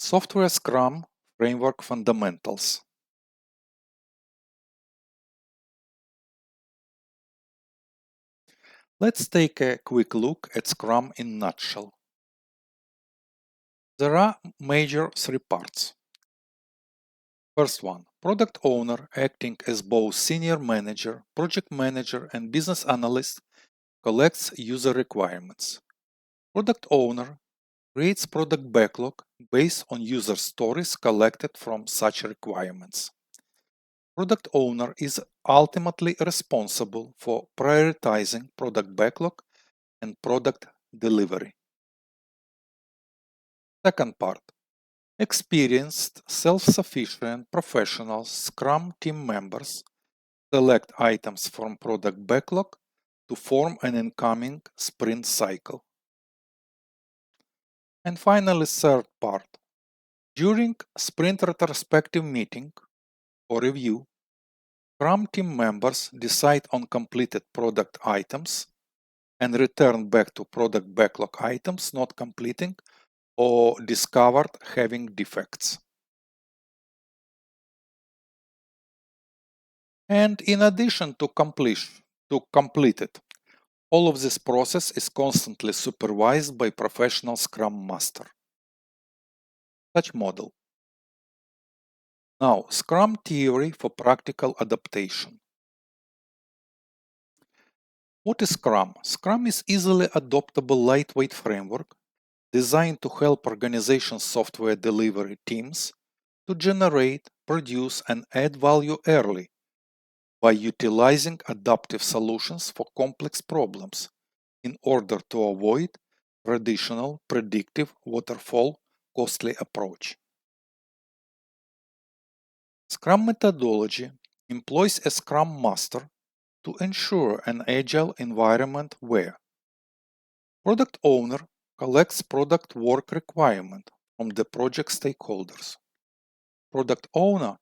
Software Scrum Framework Fundamentals. Let's take a quick look at Scrum in a nutshell. There are major three parts. First one, product owner acting as both senior manager, project manager, and business analyst collects user requirements. Product owner creates product backlog based on user stories collected from such requirements. Product owner is ultimately responsible for prioritizing product backlog and product delivery. Second part. Experienced, self-sufficient, professional Scrum team members select items from product backlog to form an incoming sprint cycle. And finally, third part. During sprint retrospective meeting or review, Scrum team members decide on completed product items and return back to product backlog items not completing or discovered having defects. And in addition to completed, all of this process is constantly supervised by professional Scrum Master. Such model. Now, Scrum theory for practical adaptation. What is Scrum? Scrum is easily adoptable lightweight framework designed to help organization software delivery teams to generate, produce, and add value early by utilizing adaptive solutions for complex problems in order to avoid traditional predictive waterfall costly approach. Scrum methodology employs a Scrum Master to ensure an agile environment where product owner collects product work requirement from the project stakeholders. Product owner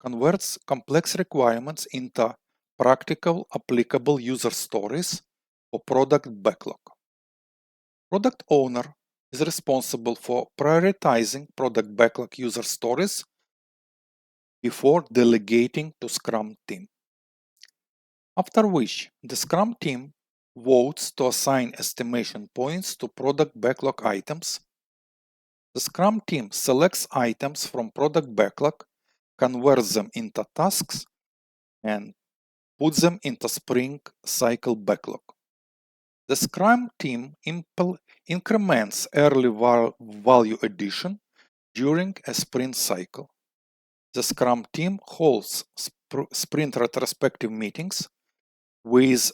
converts complex requirements into practical, applicable user stories for product backlog. Product owner is responsible for prioritizing product backlog user stories before delegating to Scrum team. After which, the Scrum team votes to assign estimation points to product backlog items. The Scrum team selects items from product backlog, converts them into tasks, and puts them into sprint cycle backlog. The Scrum team increments early value addition during a sprint cycle. The Scrum team holds sprint retrospective meetings with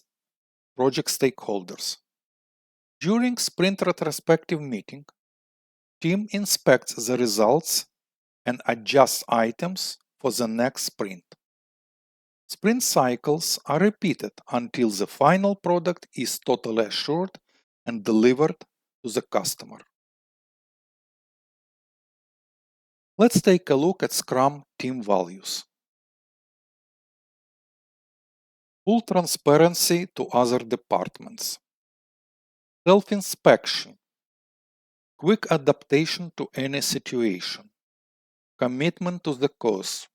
project stakeholders. During sprint retrospective meeting, team inspects the results and adjusts items for the next sprint. Sprint cycles are repeated until the final product is totally assured and delivered to the customer. Let's take a look at Scrum team values. Full transparency to other departments. Self-inspection. Quick adaptation to any situation. Commitment to the cause.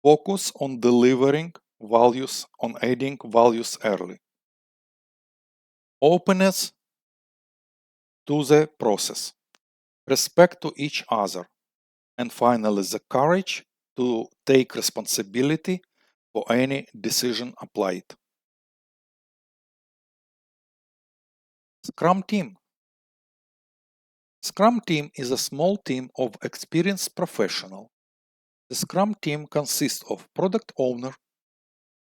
Focus on delivering values, on adding values early. Openness to the process. Respect to each other. And finally, the courage to take responsibility for any decision applied. Scrum team. Scrum team is a small team of experienced professionals. The Scrum team consists of product owner,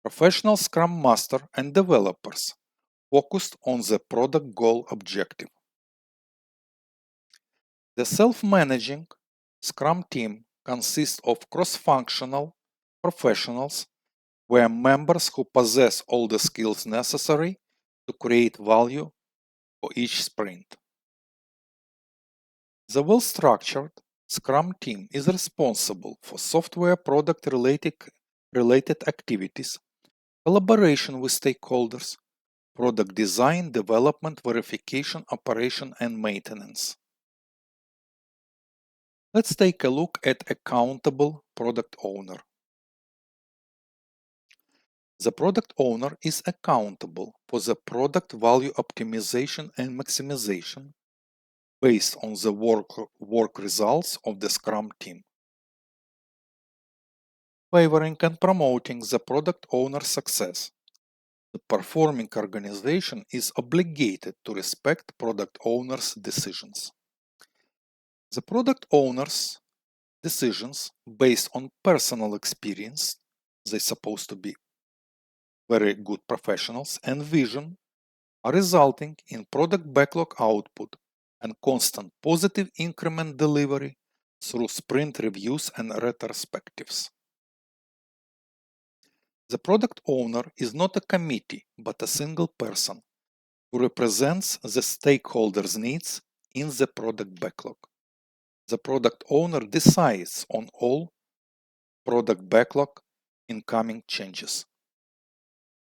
professional Scrum master, and developers focused on the product goal objective. The self-managing Scrum team consists of cross-functional professionals where members who possess all the skills necessary to create value for each sprint. The well-structured Scrum team is responsible for software product related activities, collaboration with stakeholders, product design, development, verification, operation, and maintenance. Let's take a look at accountable product owner. The product owner is accountable for the product value optimization and maximization based on the work results of the Scrum team. Favoring and promoting the product owner's success. The performing organization is obligated to respect product owner's decisions. The product owner's decisions based on personal experience, they're supposed to be very good professionals, and vision are resulting in product backlog output and constant positive increment delivery through sprint reviews and retrospectives. The product owner is not a committee but a single person who represents the stakeholders' needs in the product backlog. The product owner decides on all product backlog incoming changes.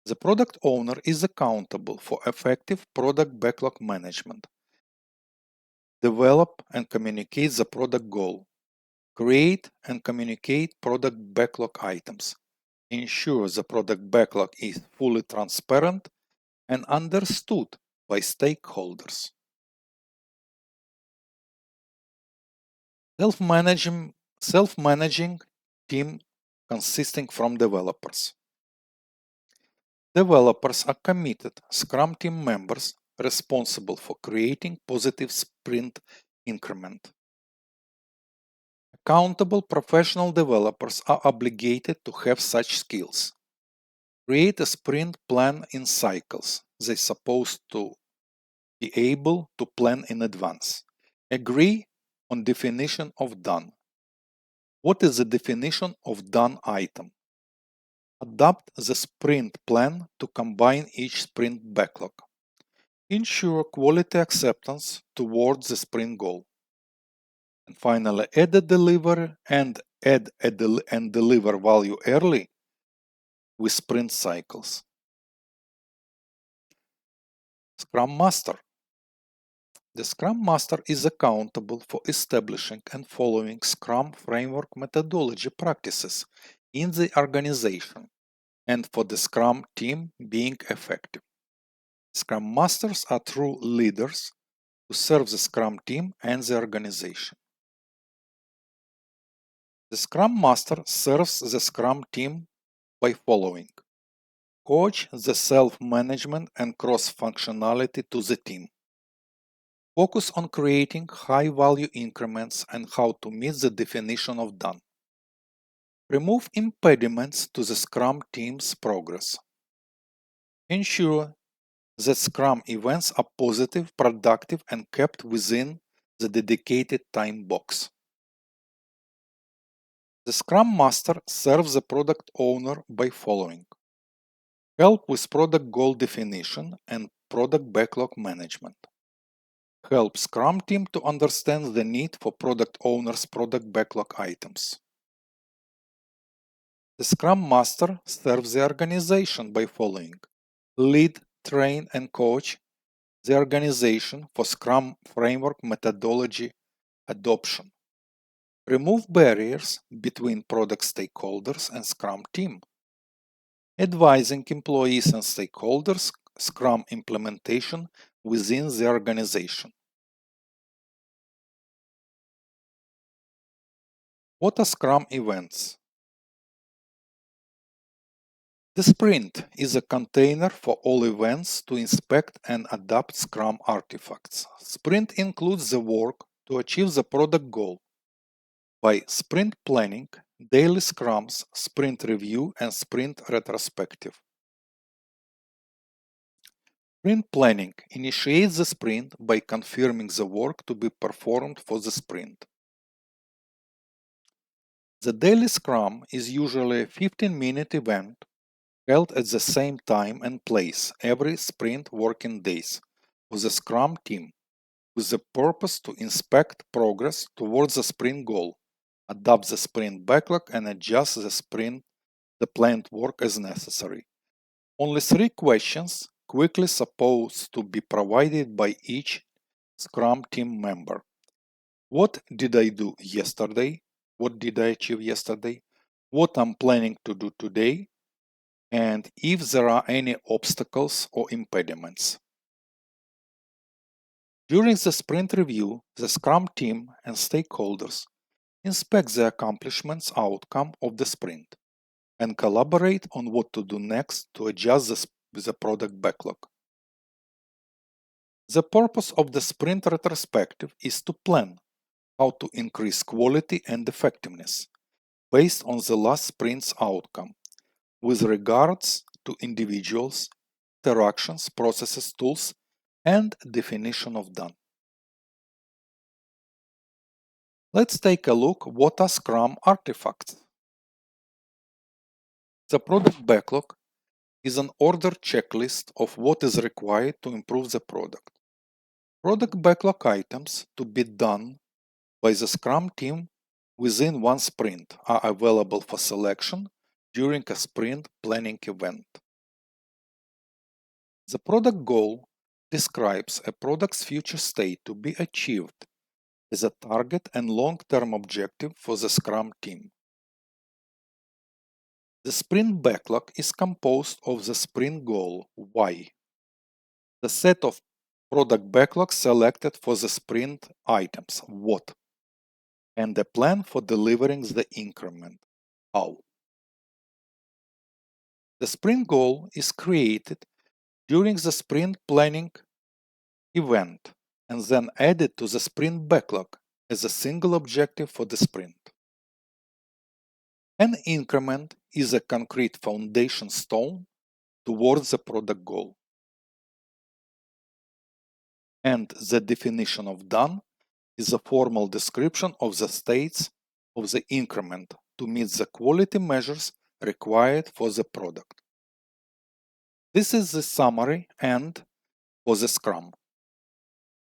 The product owner is accountable for effective product backlog management. Develop and communicate the product goal. Create and communicate product backlog items. Ensure the product backlog is fully transparent and understood by stakeholders. Self-managing team consisting from developers. Developers are committed Scrum team members responsible for creating positive sprint increment. Accountable professional developers are obligated to have such skills. Create a sprint plan in cycles. They're supposed to be able to plan in advance. Agree on definition of done. What is the definition of done item? Adapt the sprint plan to combine each sprint backlog. Ensure quality acceptance towards the sprint goal. And finally, add a deliver and deliver value early with sprint cycles. Scrum Master. The Scrum Master is accountable for establishing and following Scrum framework methodology practices in the organization and for the Scrum team being effective. Scrum Masters are true leaders who serve the Scrum team and the organization. The Scrum Master serves the Scrum team by following: coach the self-management and cross-functionality to the team. Focus on creating high-value increments and how to meet the definition of done. Remove impediments to the Scrum team's progress. Ensure that Scrum events are positive, productive, and kept within the dedicated time box. The Scrum Master serves the product owner by following: help with product goal definition and product backlog management. Help Scrum team to understand the need for product owner's product backlog items. The Scrum Master serves the organization by following: lead, train, and coach the organization for Scrum framework methodology adoption. Remove barriers between product stakeholders and Scrum team. Advising employees and stakeholders Scrum implementation within the organization. What are Scrum events? The sprint is a container for all events to inspect and adapt Scrum artifacts. Sprint includes the work to achieve the product goal by sprint planning, daily scrums, sprint review, and sprint retrospective. Sprint planning initiates the sprint by confirming the work to be performed for the sprint. The daily scrum is usually a 15-minute event held at the same time and place every sprint working days with the Scrum team, with the purpose to inspect progress towards the sprint goal, adapt the sprint backlog, and adjust the planned work as necessary. Only 3 questions quickly supposed to be provided by each Scrum team member. What did I do yesterday? What did I achieve yesterday? What I'm planning to do today? And if there are any obstacles or impediments. During the sprint review, the Scrum team and stakeholders inspect the accomplishments outcome of the sprint and collaborate on what to do next to adjust the product backlog. The purpose of the sprint retrospective is to plan how to increase quality and effectiveness based on the last sprint's outcome with regards to individuals, interactions, processes, tools, and definition of done. Let's take a look what are Scrum artifacts. The product backlog is an order checklist of what is required to improve the product. Product backlog items to be done by the Scrum team within one sprint are available for selection during a sprint planning event. The product goal describes a product's future state to be achieved as a target and long-term objective for the Scrum team. The sprint backlog is composed of the sprint goal Y, the set of product backlog selected for the sprint items what, and the plan for delivering the increment how. The sprint goal is created during the sprint planning event and then added to the sprint backlog as a single objective for the sprint. An increment is a concrete foundation stone towards the product goal. And the definition of done is a formal description of the states of the increment to meet the quality measures required for the product. This is the summary and for the Scrum.